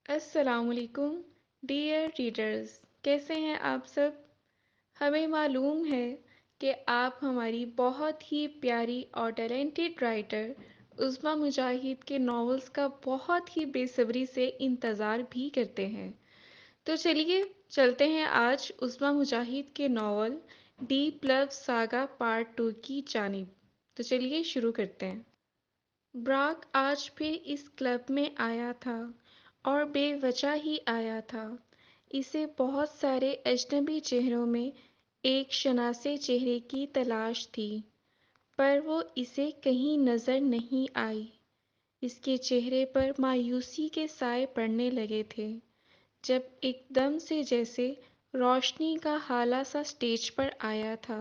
السلام علیکم dear readers, کیسے ہیں آپ سب؟ ہمیں معلوم ہے کہ آپ ہماری بہت ہی پیاری اور ٹیلنٹڈ رائٹر عظمیٰ مجاہد کے ناولز کا بہت ہی بے صبری سے انتظار بھی کرتے ہیں۔ تو چلیے چلتے ہیں آج عظمیٰ مجاہد کے ناول ڈیپ لو ساگا پارٹ 2 کی جانب۔ تو چلیے شروع کرتے ہیں۔ براک آج پھر اس کلب میں آیا تھا اور بے وجہ ہی آیا تھا۔ اسے بہت سارے اجنبی چہروں میں ایک شناسے چہرے کی تلاش تھی، پر وہ اسے کہیں نظر نہیں آئی۔ اس کے چہرے پر مایوسی کے سائے پڑنے لگے تھے جب ایک دم سے جیسے روشنی کا ہالہ سا اسٹیج پر آیا تھا۔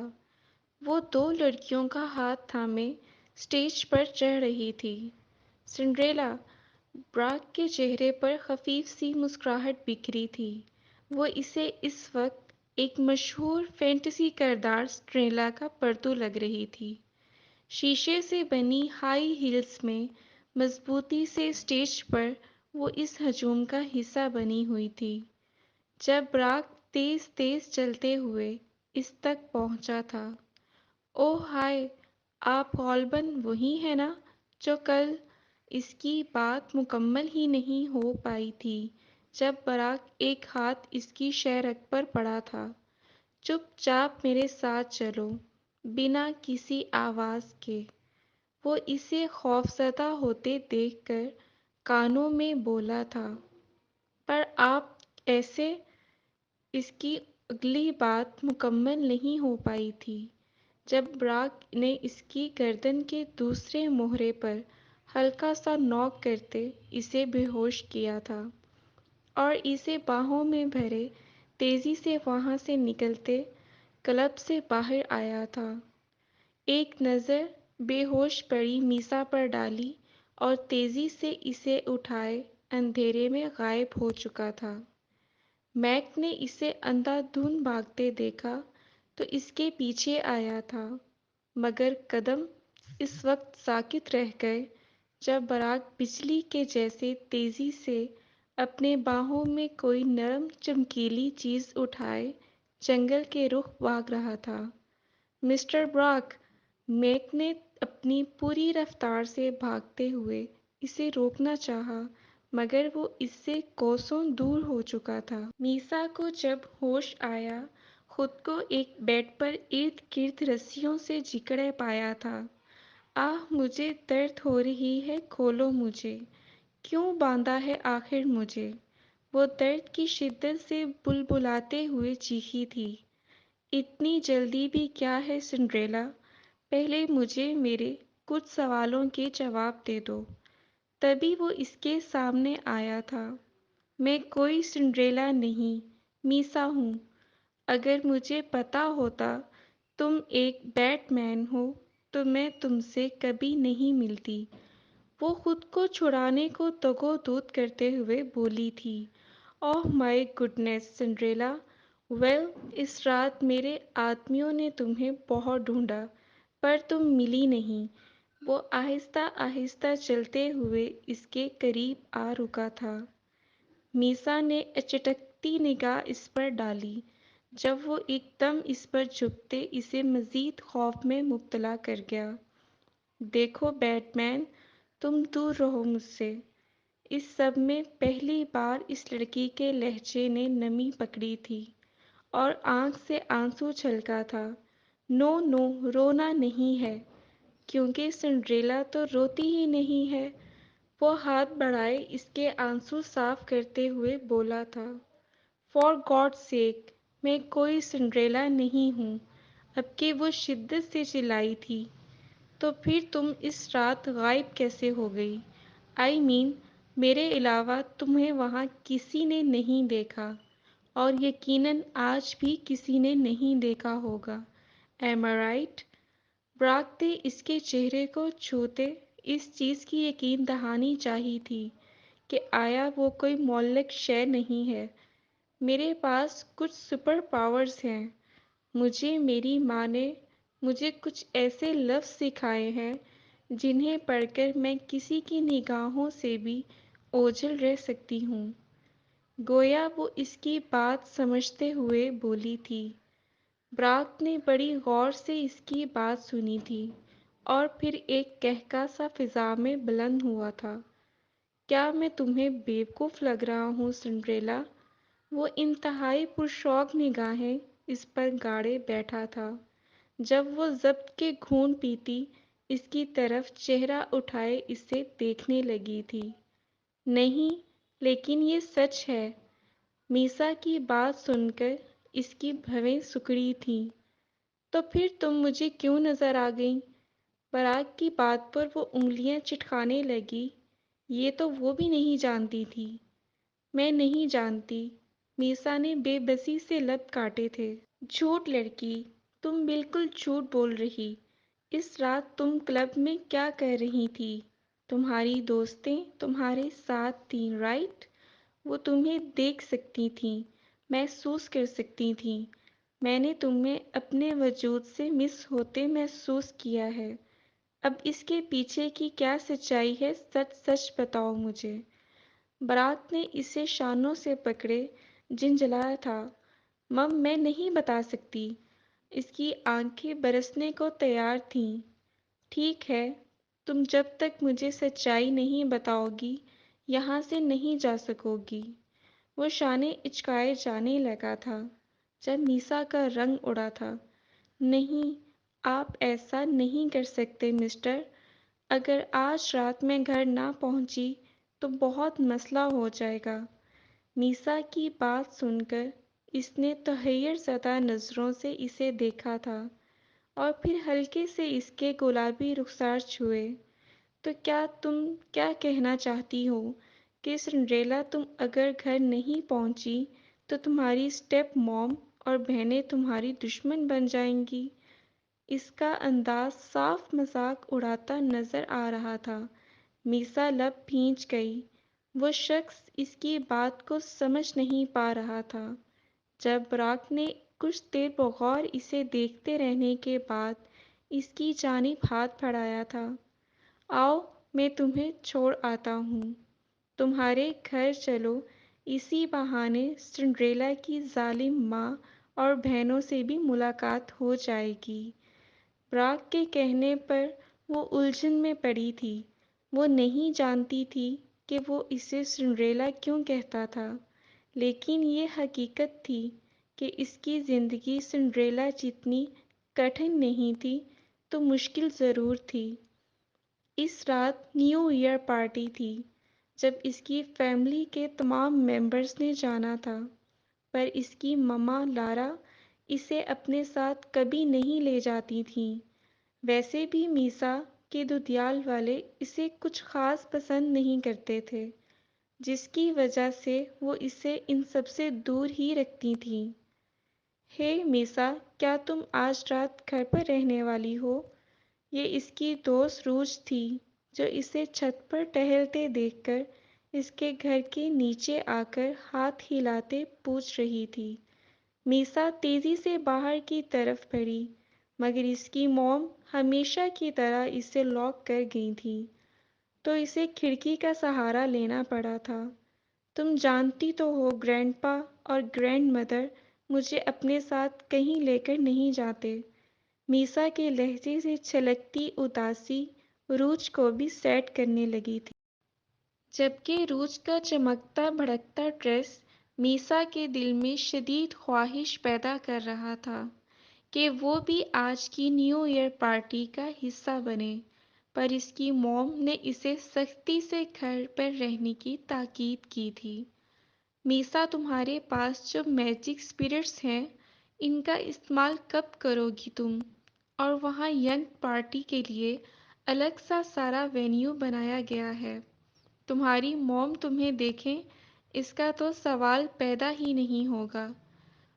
وہ دو لڑکیوں کا ہاتھ تھامے اسٹیج پر چڑھ رہی تھی۔ سنڈریلا، براک کے چہرے پر خفیف سی مسکراہٹ بکھری تھی۔ وہ اسے اس وقت ایک مشہور فینٹسی کردار سنڈریلا کا پرتو لگ رہی تھی۔ شیشے سے بنی ہائی ہیلز میں مضبوطی سے اسٹیج پر وہ اس ہجوم کا حصہ بنی ہوئی تھی۔ جب براک تیز تیز چلتے ہوئے اس تک پہنچا تھا، اوہ ہائے، آپ غالباً وہی ہیں نا جو کل؟ اس کی بات مکمل ہی نہیں ہو پائی تھی جب براک ایک ہاتھ اس کی شہ رگ پر پڑا تھا۔ چپ چاپ میرے ساتھ چلو، بنا کسی آواز کے، وہ اسے خوفزدہ ہوتے دیکھ کر کانوں میں بولا تھا۔ پر آپ ایسے؟ اس کی اگلی بات مکمل نہیں ہو پائی تھی جب براک نے اس کی گردن کے دوسرے مہرے پر ہلکا سا نوک کرتے اسے بے ہوش کیا تھا اور اسے باہوں میں بھرے تیزی سے وہاں سے نکلتے کلب سے باہر آیا تھا۔ ایک نظر بے ہوش پڑی میسا پر ڈالی اور تیزی سے اسے اٹھائے اندھیرے میں غائب ہو چکا تھا۔ میک نے اسے اندھا دھند بھاگتے دیکھا تو اس کے پیچھے آیا تھا، مگر قدم اس وقت ساکت رہ گئے جب براک بجلی کے جیسے تیزی سے اپنے باہوں میں کوئی نرم چمکیلی چیز اٹھائے جنگل کے رخ بھاگ رہا تھا۔ Mister Barack! میک نے اپنی پوری رفتار سے بھاگتے ہوئے اسے روکنا چاہا، مگر وہ اس سے کوسوں دور ہو چکا تھا۔ میسا کو جب ہوش آیا، خود کو ایک بیڈ پر ارد گرد رسیوں سے جکڑے پایا تھا۔ آہ، مجھے درد ہو رہی ہے، کھولو مجھے، کیوں باندھا ہے آخر مجھے؟ وہ درد کی شدت سے بلبلاتے ہوئے چیخی تھی۔ اتنی جلدی بھی کیا ہے سنڈریلا؟ پہلے مجھے میرے کچھ سوالوں کے جواب دے دو۔ تبھی وہ اس کے سامنے آیا تھا۔ میں کوئی سنڈریلا نہیں، میسا ہوں۔ اگر مجھے پتا ہوتا تم ایک بیٹ مین ہو تو میں تم سے کبھی نہیں ملتی۔ وہ خود کو چھڑانے کو تگ و دود کرتے ہوئے بولی تھی۔ اوہ مائی گڈنس سنڈریلا! ویل، اس رات میرے آدمیوں نے تمہیں بہت ڈھونڈا، پر تم ملی نہیں۔ وہ آہستہ آہستہ چلتے ہوئے اس کے قریب آ رکا تھا۔ میسا نے اچٹکتی نگاہ اس پر ڈالی جب وہ ایک دم اس پر جھکتے اسے مزید خوف میں مبتلا کر گیا۔ دیکھو بیٹ مین، تم دور رہو مجھ سے۔ اس سب میں پہلی بار اس لڑکی کے لہجے نے نمی پکڑی تھی اور آنکھ سے آنسو چھلکا تھا۔ نو نو، رونا نہیں ہے، کیونکہ سنڈریلا تو روتی ہی نہیں ہے۔ وہ ہاتھ بڑھائے اس کے آنسو صاف کرتے ہوئے بولا تھا۔ فار گاڈ سیک، میں کوئی سنڈریلا نہیں ہوں، اب کہ وہ شدت سے چلائی تھی۔ تو پھر تم اس رات غائب کیسے ہو گئی؟ آئی مین، میرے علاوہ تمہیں وہاں کسی نے نہیں دیکھا، اور یقیناً آج بھی کسی نے نہیں دیکھا ہوگا۔ ایم آئی رائٹ؟ براک نے اس کے چہرے کو چھوتے اس چیز کی یقین دہانی چاہی تھی کہ آیا وہ کوئی معلق شے نہیں ہے۔ میرے پاس کچھ سپر پاورز ہیں۔ مجھے میری ماں نے مجھے کچھ ایسے لفظ سکھائے ہیں جنہیں پڑھ کر میں کسی کی نگاہوں سے بھی اوجھل رہ سکتی ہوں۔ گویا وہ اس کی بات سمجھتے ہوئے بولی تھی۔ براک نے بڑی غور سے اس کی بات سنی تھی اور پھر ایک کہکا سا فضا میں بلند ہوا تھا۔ کیا میں تمہیں بیوقوف لگ رہا ہوں سنڈریلا؟ وہ انتہائی پرشوق نگاہیں اس پر گاڑے بیٹھا تھا جب وہ ضبط کے گھونٹ پیتی اس کی طرف چہرہ اٹھائے اسے دیکھنے لگی تھی۔ نہیں، لیکن یہ سچ ہے۔ میسا کی بات سن کر اس کی بھویں سکڑی تھیں۔ تو پھر تم مجھے کیوں نظر آ گئیں؟ براق کی بات پر وہ انگلیاں چٹکانے لگی۔ یہ تو وہ بھی نہیں جانتی تھی۔ میں نہیں جانتی۔ میسا نے بے بسی سے لب کاٹے تھے۔ جھوٹ لڑکی، تم بالکل جھوٹ بول رہی۔ اس رات تم کلب میں کیا کر رہی تھی؟ تمہاری دوستیں تمہارے ساتھ تھیں، رائٹ؟ وہ تمہیں دیکھ سکتی تھیں، محسوس کر سکتی تھیں۔ میں نے تمہیں اپنے وجود سے مس ہوتے محسوس کیا ہے۔ اب اس کے پیچھے کی کیا سچائی ہے، سچ سچ بتاؤ مجھے۔ برات نے اسے شانوں سے پکڑے جھنجھلایا تھا۔ مم، میں نہیں بتا سکتی۔ اس کی آنکھیں برسنے کو تیار تھیں۔ ٹھیک ہے، تم جب تک مجھے سچائی نہیں بتاؤ گی یہاں سے نہیں جا سکو گی۔ وہ شانے اچکائے جانے لگا تھا جب میسا کا رنگ اڑا تھا۔ نہیں، آپ ایسا نہیں کر سکتے مسٹر۔ اگر آج رات میں گھر نہ پہنچی تو بہت مسئلہ ہو جائے گا۔ میسا کی بات سن کر اس نے تحیر زدہ نظروں سے اسے دیکھا تھا اور پھر ہلکے سے اس کے گلابی رخسار چھوئے۔ تو کیا تم کیا کہنا چاہتی ہو کہ سنڈریلا تم اگر گھر نہیں پہنچی تو تمہاری اسٹیپ موم اور بہنیں تمہاری دشمن بن جائیں گی؟ اس کا انداز صاف مذاق اڑاتا نظر آ رہا تھا۔ میسا لب بھینچ گئی۔ وہ شخص اس کی بات کو سمجھ نہیں پا رہا تھا۔ جب براک نے کچھ دیر بغور اسے دیکھتے رہنے کے بعد اس کی جانب ہاتھ بڑھایا تھا، آؤ میں تمہیں چھوڑ آتا ہوں، تمہارے گھر چلو، اسی بہانے سنڈریلا کی ظالم ماں اور بہنوں سے بھی ملاقات ہو جائے گی۔ براک کے کہنے پر وہ الجھن میں پڑی تھی۔ وہ نہیں جانتی تھی کہ وہ اسے سنڈریلا کیوں کہتا تھا، لیکن یہ حقیقت تھی کہ اس کی زندگی سنڈریلا جتنی کٹھن نہیں تھی تو مشکل ضرور تھی۔ اس رات نیو ایئر پارٹی تھی جب اس کی فیملی کے تمام ممبرز نے جانا تھا، پر اس کی مما لارا اسے اپنے ساتھ کبھی نہیں لے جاتی تھیں۔ ویسے بھی میسا کے ددیال والے اسے کچھ خاص پسند نہیں کرتے تھے، جس کی وجہ سے وہ اسے ان سب سے دور ہی رکھتی تھیں۔ ہے میسا، کیا تم آج رات گھر پر رہنے والی ہو؟ یہ اس کی دوست روز تھی جو اسے چھت پر ٹہلتے دیکھ کر اس کے گھر کے نیچے آ کر ہاتھ ہلاتے پوچھ رہی تھی۔ میسا تیزی سے باہر کی طرف بڑھی، مگر اس کی موم ہمیشہ کی طرح اسے لاک کر گئی تھی، تو اسے کھڑکی کا سہارا لینا پڑا تھا۔ تم جانتی تو ہو گرینڈ پا اور گرینڈ مدر مجھے اپنے ساتھ کہیں لے کر نہیں جاتے۔ میسا کے لہجے سے چھلکتی اداسی روج کو بھی سیٹ کرنے لگی تھی، جبکہ روج کا چمکتا بھڑکتا ڈریس میسا کے دل میں شدید خواہش پیدا کر رہا تھا کہ وہ بھی آج کی نیو ایئر پارٹی کا حصہ بنے، پر اس کی موم نے اسے سختی سے گھر پر رہنے کی تاکید کی تھی۔ میسا، تمہارے پاس جو میجک اسپرٹس ہیں ان کا استعمال کب کرو گی تم؟ اور وہاں ینگ پارٹی کے لیے الگ سا سارا وینیو بنایا گیا ہے۔ تمہاری موم تمہیں دیکھیں اس کا تو سوال پیدا ہی نہیں ہوگا۔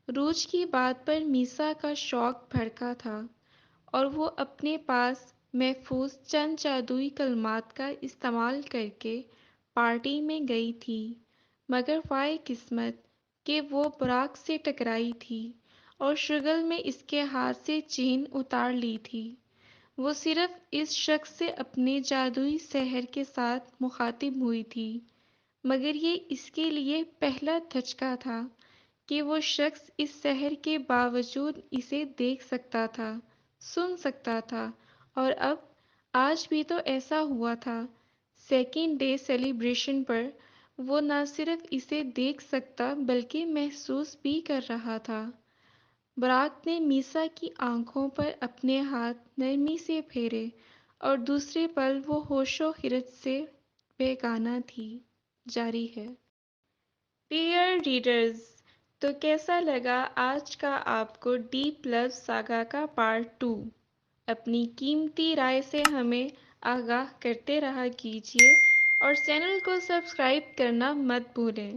روج کی بات پر میسا کا شوق بھڑکا تھا اور وہ اپنے پاس محفوظ چند جادوئی کلمات کا استعمال کر کے پارٹی میں گئی تھی، مگر وائے قسمت کہ وہ براق سے ٹکرائی تھی اور شگل میں اس کے ہاتھ سے چین اتار لی تھی۔ وہ صرف اس شخص سے اپنے جادوئی سحر کے ساتھ مخاطب ہوئی تھی، مگر یہ اس کے لیے پہلا دھچکا تھا کہ وہ شخص اس سحر کے باوجود اسے دیکھ سکتا تھا، سن سکتا تھا، اور اب آج بھی تو ایسا ہوا تھا۔ سیکنڈ ڈے سیلیبریشن پر وہ نہ صرف اسے دیکھ سکتا بلکہ محسوس بھی کر رہا تھا۔ براک نے میسا کی آنکھوں پر اپنے ہاتھ نرمی سے پھیرے اور دوسرے پل وہ ہوش و حرت سے بے گانہ تھی۔ جاری ہے۔ ڈیئر ریڈرز، تو کیسا لگا آج کا آپ کو ڈیپ لو ساگا کا پارٹ 2؟ اپنی قیمتی رائے سے ہمیں آگاہ کرتے رہا کیجیے اور چینل کو سبسکرائب کرنا مت بھولیں۔